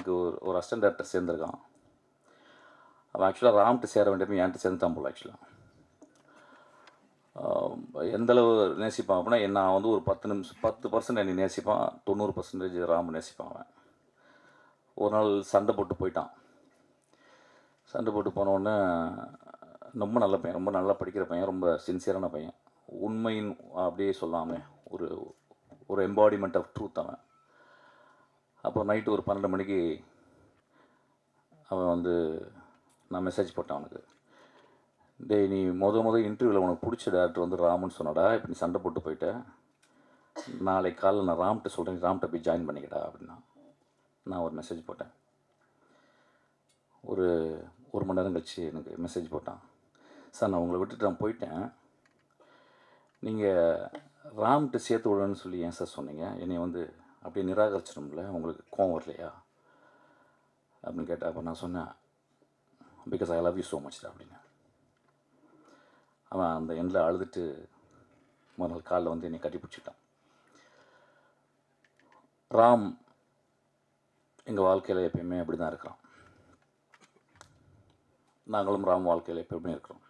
அவனுக்கு ஒரு assistant director சேர்ந்துருக்கான். அவன் ஆக்சுவலாக ராம்கிட்ட சேர வேண்டியப்போ என்கிட்ட சேர்ந்துட்டான் போல். ஆக்சுவலாக எந்தளவு நேசிப்பான் அப்படின்னா, நான் வந்து ஒரு 10% என்னை நேசிப்பான், 90% ராம் நேசிப்பான். அவன் ஒரு நாள் சண்டை போட்டு போயிட்டான். சண்டை போட்டு போனோடனே, ரொம்ப நல்ல பையன், ரொம்ப நல்லா படிக்கிற பையன், ரொம்ப சின்சியரான பையன், உண்மையின் அப்படியே சொல்லாமே ஒரு ஒரு எம்பாடிமெண்ட் ஆஃப் ட்ரூத் அவன். அப்போ நைட்டு ஒரு 12 மணிக்கு அவன் வந்து நான் மெசேஜ் போட்டேன் அவனுக்கு. டேய், நீ இன்டர்வியூவில் உனக்கு பிடிச்ச டேரக்டர் வந்து ராமுன்னு சொன்னடா, இப்போ நீ சண்டை போட்டு போயிட்ட, நாளைக்கு காலையில் நான் ராம்கிட்ட சொல்கிறேன், ராம்கிட்ட போய் ஜாயின் பண்ணிக்கடா அப்படின்னா. நான் ஒரு மெசேஜ் போட்டேன். ஒரு மணி நேரம் கழிச்சு எனக்கு மெசேஜ் போட்டான். சார், நான் உங்களை விட்டுட்டு நான் போயிட்டேன், நீங்கள் ராம்கிட்ட சேர்த்து விடணும்னு சொல்லி ஏன் சார் சொன்னீங்க? என்னை வந்து அப்படியே நிராகரிச்சிடும்ல, உங்களுக்கு கோவம் வரலையா அப்படின்னு கேட்டேன். அப்போ நான் சொன்னேன், because I love you so much அப்படின்னு. அவன் அந்த எண்ணில் அழுதுட்டு மறுநாள் காலில் வந்து என்னை கட்டி பிடிச்சிட்டான். ராம் எங்கள் வாழ்க்கையில் எப்பயுமே அப்படி தான் இருக்கிறான். நாங்களும் ராம் வாழ்க்கையில் எப்பயுமே இருக்கிறோம்.